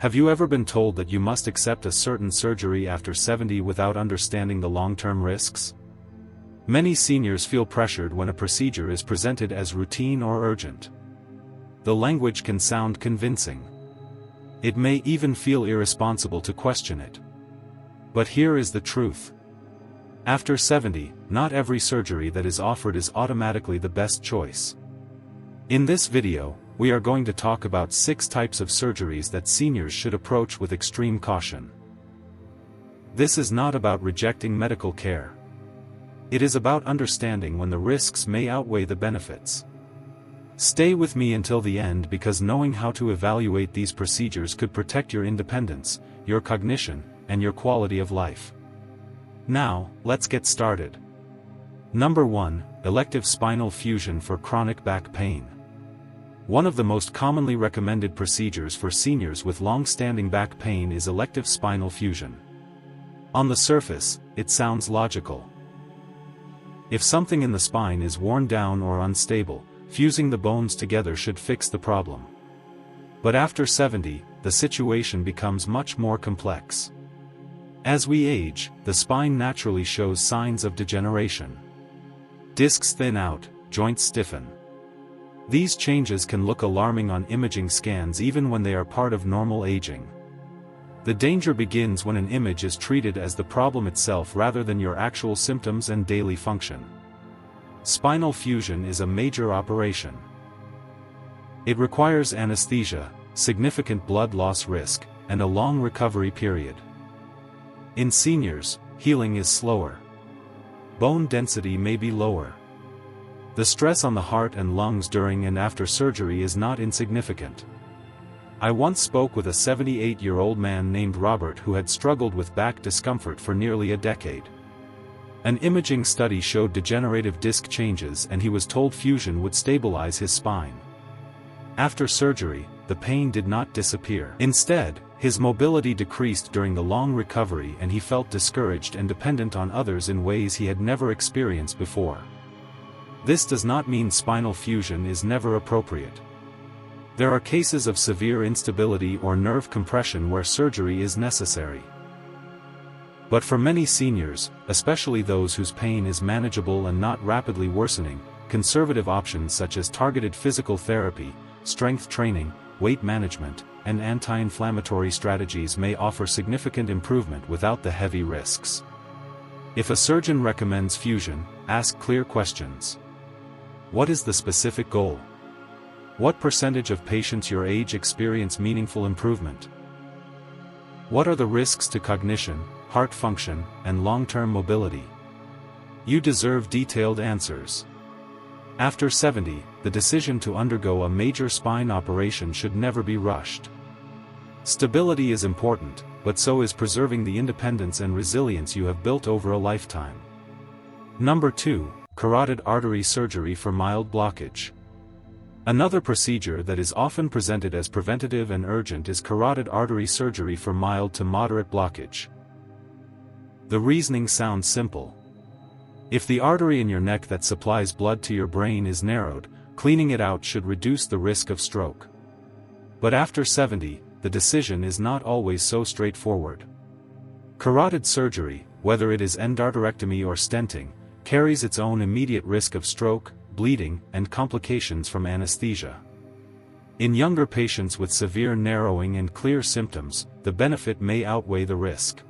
Have you ever been told that you must accept a certain surgery after 70 without understanding the long-term risks? Many seniors feel pressured when a procedure is presented as routine or urgent. The language can sound convincing. It may even feel irresponsible to question it. But here is the truth. After 70, not every surgery that is offered is automatically the best choice. In this video, we are going to talk about 6 types of surgeries that seniors should approach with extreme caution. This is not about rejecting medical care. It is about understanding when the risks may outweigh the benefits. Stay with me until the end because knowing how to evaluate these procedures could protect your independence, your cognition, and your quality of life. Now, let's get started. Number 1, elective spinal fusion for chronic back pain. One of the most commonly recommended procedures for seniors with long-standing back pain is elective spinal fusion. On the surface, it sounds logical. If something in the spine is worn down or unstable, fusing the bones together should fix the problem. But after 70, the situation becomes much more complex. As we age, the spine naturally shows signs of degeneration. Discs thin out, joints stiffen. These changes can look alarming on imaging scans even when they are part of normal aging. The danger begins when an image is treated as the problem itself rather than your actual symptoms and daily function. Spinal fusion is a major operation. It requires anesthesia, significant blood loss risk, and a long recovery period. In seniors, healing is slower. Bone density may be lower. The stress on the heart and lungs during and after surgery is not insignificant. I once spoke with a 78-year-old man named Robert who had struggled with back discomfort for nearly a decade. An imaging study showed degenerative disc changes and he was told fusion would stabilize his spine. After surgery, the pain did not disappear. Instead, his mobility decreased during the long recovery and he felt discouraged and dependent on others in ways he had never experienced before. This does not mean spinal fusion is never appropriate. There are cases of severe instability or nerve compression where surgery is necessary. But for many seniors, especially those whose pain is manageable and not rapidly worsening, conservative options such as targeted physical therapy, strength training, weight management, and anti-inflammatory strategies may offer significant improvement without the heavy risks. If a surgeon recommends fusion, ask clear questions. What is the specific goal? What percentage of patients your age experience meaningful improvement? What are the risks to cognition, heart function, and long-term mobility? You deserve detailed answers. After 70, the decision to undergo a major spine operation should never be rushed. Stability is important, but so is preserving the independence and resilience you have built over a lifetime. Number 2, carotid artery surgery for mild blockage. Another procedure that is often presented as preventative and urgent is carotid artery surgery for mild to moderate blockage. The reasoning sounds simple. If the artery in your neck that supplies blood to your brain is narrowed, cleaning it out should reduce the risk of stroke. But after 70, the decision is not always so straightforward. Carotid surgery, whether it is endarterectomy or stenting, carries its own immediate risk of stroke, bleeding, and complications from anesthesia. In younger patients with severe narrowing and clear symptoms, the benefit may outweigh the risk.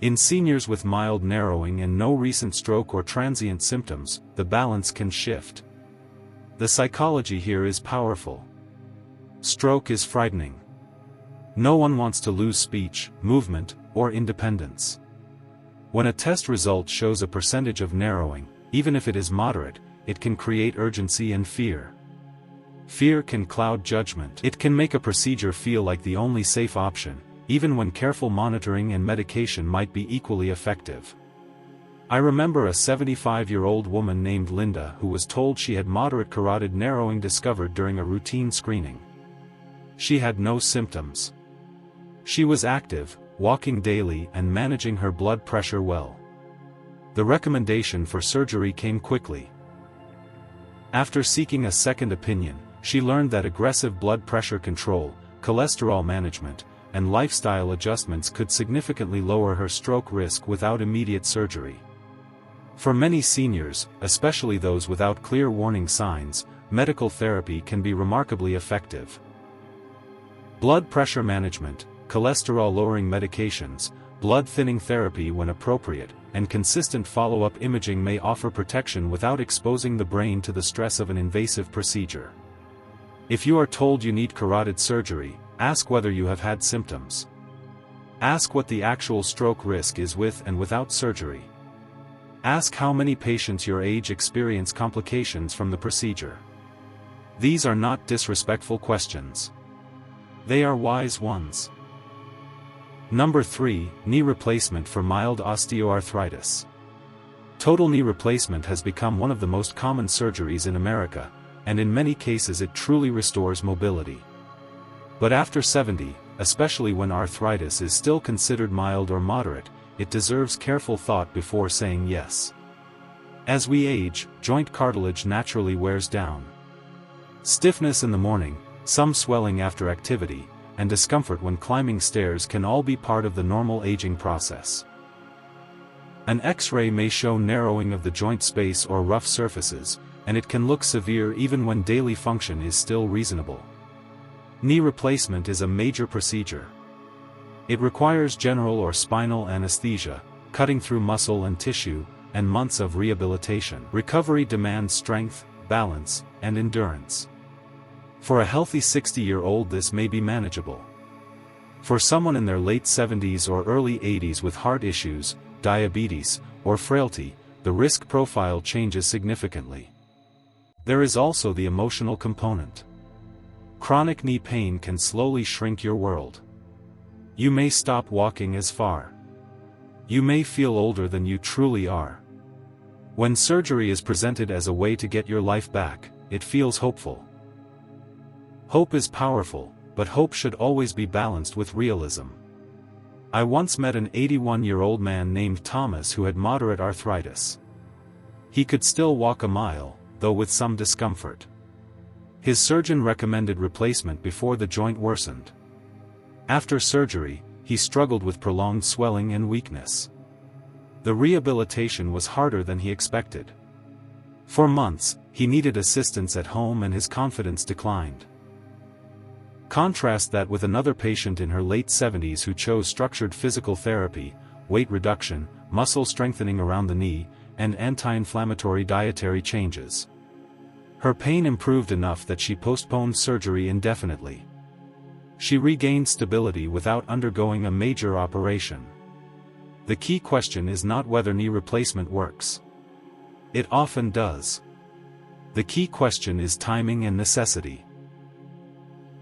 In seniors with mild narrowing and no recent stroke or transient symptoms, the balance can shift. The psychology here is powerful. Stroke is frightening. No one wants to lose speech, movement, or independence. When a test result shows a percentage of narrowing, even if it is moderate, it can create urgency and fear. Fear can cloud judgment. It can make a procedure feel like the only safe option, even when careful monitoring and medication might be equally effective. I remember a 75-year-old woman named Linda who was told she had moderate carotid narrowing discovered during a routine screening. She had no symptoms. She was active, walking daily and managing her blood pressure well. The recommendation for surgery came quickly. After seeking a second opinion, she learned that aggressive blood pressure control, cholesterol management, and lifestyle adjustments could significantly lower her stroke risk without immediate surgery. For many seniors, especially those without clear warning signs, medical therapy can be remarkably effective. Blood pressure management, cholesterol-lowering medications, blood-thinning therapy when appropriate, and consistent follow-up imaging may offer protection without exposing the brain to the stress of an invasive procedure. If you are told you need carotid surgery, ask whether you have had symptoms. Ask what the actual stroke risk is with and without surgery. Ask how many patients your age experience complications from the procedure. These are not disrespectful questions. They are wise ones. Number 3, knee replacement for mild osteoarthritis. Total knee replacement has become one of the most common surgeries in America, and in many cases it truly restores mobility. But after 70, especially when arthritis is still considered mild or moderate, it deserves careful thought before saying yes. As we age, joint cartilage naturally wears down. Stiffness in the morning, some swelling after activity, and discomfort when climbing stairs can all be part of the normal aging process. An X-ray may show narrowing of the joint space or rough surfaces, and it can look severe even when daily function is still reasonable. Knee replacement is a major procedure. It requires general or spinal anesthesia, cutting through muscle and tissue, and months of rehabilitation. Recovery demands strength, balance, and endurance. For a healthy 60-year-old this may be manageable. For someone in their late 70s or early 80s with heart issues, diabetes, or frailty, the risk profile changes significantly. There is also the emotional component. Chronic knee pain can slowly shrink your world. You may stop walking as far. You may feel older than you truly are. When surgery is presented as a way to get your life back, it feels hopeful. Hope is powerful, but hope should always be balanced with realism. I once met an 81-year-old man named Thomas who had moderate arthritis. He could still walk a mile, though with some discomfort. His surgeon recommended replacement before the joint worsened. After surgery, he struggled with prolonged swelling and weakness. The rehabilitation was harder than he expected. For months, he needed assistance at home and his confidence declined. Contrast that with another patient in her late 70s who chose structured physical therapy, weight reduction, muscle strengthening around the knee, and anti-inflammatory dietary changes. Her pain improved enough that she postponed surgery indefinitely. She regained stability without undergoing a major operation. The key question is not whether knee replacement works. It often does. The key question is timing and necessity.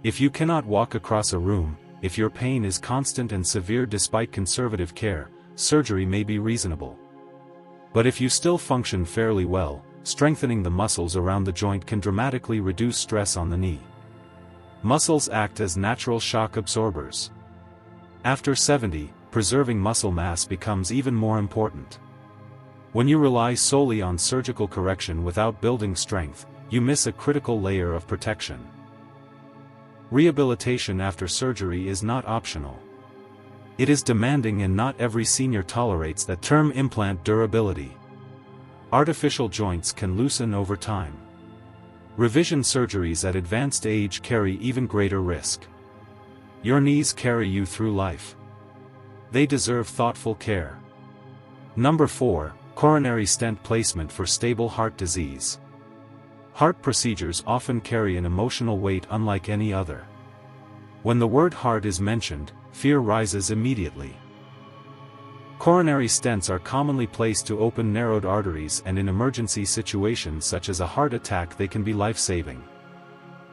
If you cannot walk across a room, if your pain is constant and severe despite conservative care, surgery may be reasonable. But if you still function fairly well, strengthening the muscles around the joint can dramatically reduce stress on the knee. Muscles act as natural shock absorbers. After 70, preserving muscle mass becomes even more important. When you rely solely on surgical correction without building strength, you miss a critical layer of protection. Rehabilitation after surgery is not optional. It is demanding and not every senior tolerates that term implant durability. Artificial joints can loosen over time. Revision surgeries at advanced age carry even greater risk. Your knees carry you through life. They deserve thoughtful care. Number 4, coronary stent placement for stable heart disease. Heart procedures often carry an emotional weight unlike any other. When the word heart is mentioned, fear rises immediately. Coronary stents are commonly placed to open narrowed arteries, and in emergency situations such as a heart attack they can be life-saving.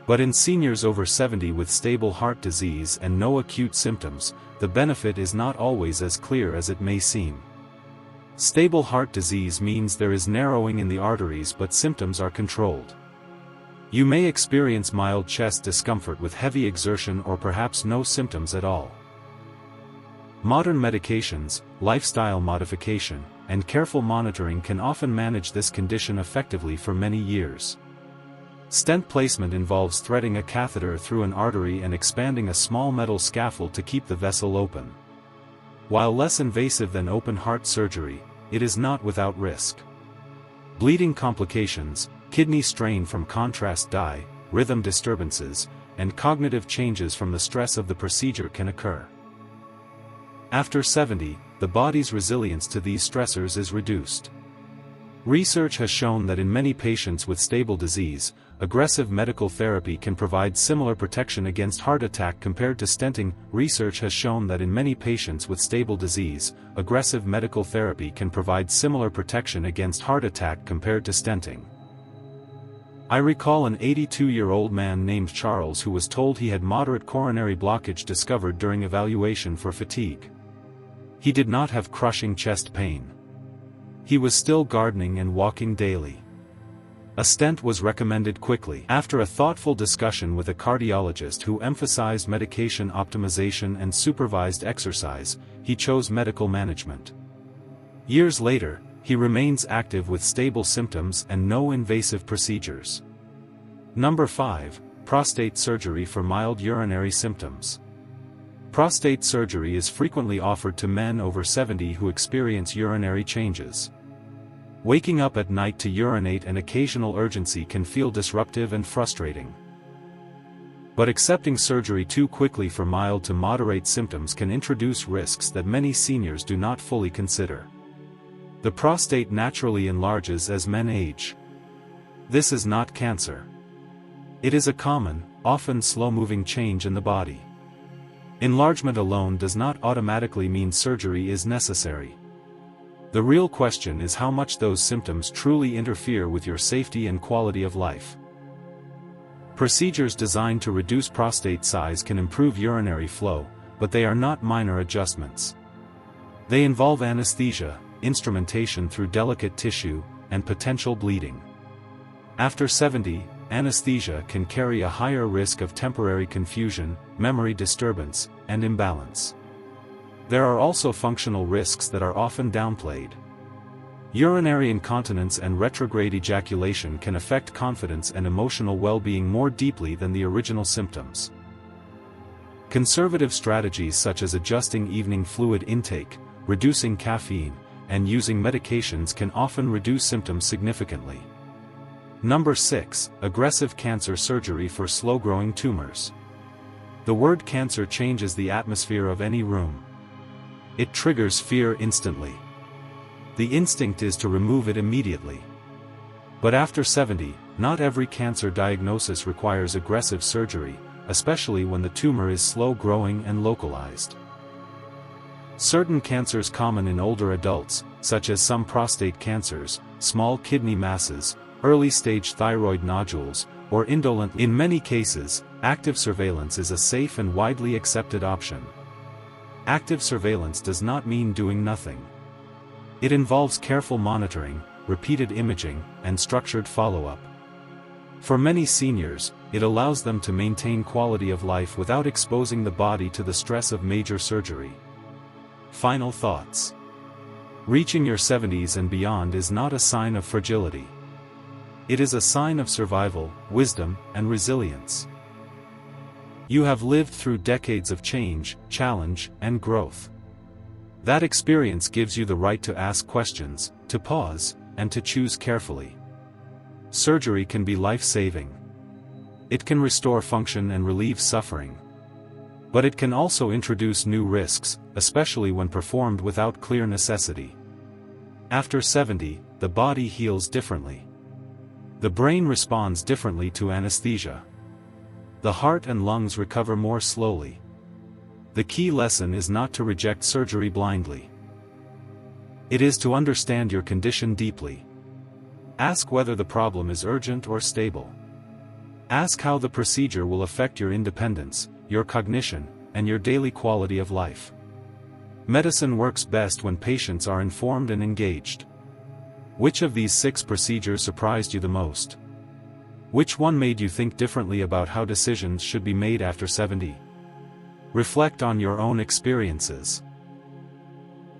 But in seniors over 70 with stable heart disease and no acute symptoms, the benefit is not always as clear as it may seem. Stable heart disease means there is narrowing in the arteries but symptoms are controlled. You may experience mild chest discomfort with heavy exertion or perhaps no symptoms at all. Modern medications, lifestyle modification, and careful monitoring can often manage this condition effectively for many years. Stent placement involves threading a catheter through an artery and expanding a small metal scaffold to keep the vessel open. While less invasive than open-heart surgery, it is not without risk. Bleeding complications, kidney strain from contrast dye, rhythm disturbances, and cognitive changes from the stress of the procedure can occur. After 70, the body's resilience to these stressors is reduced. Research has shown that in many patients with stable disease, aggressive medical therapy can provide similar protection against heart attack compared to stenting. Research has shown that in many patients with stable disease, aggressive medical therapy can provide similar protection against heart attack compared to stenting. I recall an 82-year-old man named Charles who was told he had moderate coronary blockage discovered during evaluation for fatigue. He did not have crushing chest pain. He was still gardening and walking daily. A stent was recommended quickly. After a thoughtful discussion with a cardiologist who emphasized medication optimization and supervised exercise, he chose medical management. Years later, he remains active with stable symptoms and no invasive procedures. Number 5. Prostate surgery for mild urinary symptoms. Prostate surgery is frequently offered to men over 70 who experience urinary changes. Waking up at night to urinate and occasional urgency can feel disruptive and frustrating. But accepting surgery too quickly for mild to moderate symptoms can introduce risks that many seniors do not fully consider. The prostate naturally enlarges as men age. This is not cancer. It is a common, often slow-moving change in the body. Enlargement alone does not automatically mean surgery is necessary. The real question is how much those symptoms truly interfere with your safety and quality of life. Procedures designed to reduce prostate size can improve urinary flow, but they are not minor adjustments. They involve anesthesia, instrumentation through delicate tissue, and potential bleeding. After 70, anesthesia can carry a higher risk of temporary confusion, memory disturbance, and imbalance. There are also functional risks that are often downplayed. Urinary incontinence and retrograde ejaculation can affect confidence and emotional well-being more deeply than the original symptoms. Conservative strategies such as adjusting evening fluid intake, reducing caffeine, and using medications can often reduce symptoms significantly. Number 6. Aggressive cancer surgery for slow-growing tumors. The word cancer changes the atmosphere of any room. It triggers fear instantly. The instinct is to remove it immediately. But after 70, not every cancer diagnosis requires aggressive surgery, especially when the tumor is slow-growing and localized. Certain cancers common in older adults, such as some prostate cancers, small kidney masses, early-stage thyroid nodules, or indolent. In many cases, active surveillance is a safe and widely accepted option. Active surveillance does not mean doing nothing. It involves careful monitoring, repeated imaging, and structured follow-up. For many seniors, it allows them to maintain quality of life without exposing the body to the stress of major surgery. Final thoughts. Reaching your 70s and beyond is not a sign of fragility. It is a sign of survival, wisdom, and resilience. You have lived through decades of change, challenge, and growth. That experience gives you the right to ask questions, to pause, and to choose carefully. Surgery can be life-saving. It can restore function and relieve suffering. But it can also introduce new risks, especially when performed without clear necessity. After 70, the body heals differently. The brain responds differently to anesthesia. The heart and lungs recover more slowly. The key lesson is not to reject surgery blindly. It is to understand your condition deeply. Ask whether the problem is urgent or stable. Ask how the procedure will affect your independence, your cognition, and your daily quality of life. Medicine works best when patients are informed and engaged. Which of these 6 procedures surprised you the most? Which one made you think differently about how decisions should be made after 70? Reflect on your own experiences.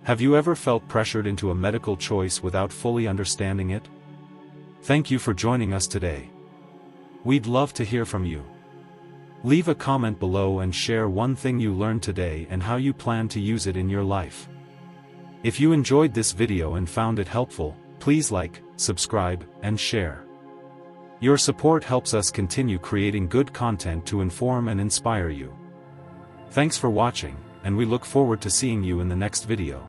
Have you ever felt pressured into a medical choice without fully understanding it? Thank you for joining us today. We'd love to hear from you. Leave a comment below and share one thing you learned today and how you plan to use it in your life. If you enjoyed this video and found it helpful, please like, subscribe, and share. Your support helps us continue creating good content to inform and inspire you. Thanks for watching, and we look forward to seeing you in the next video.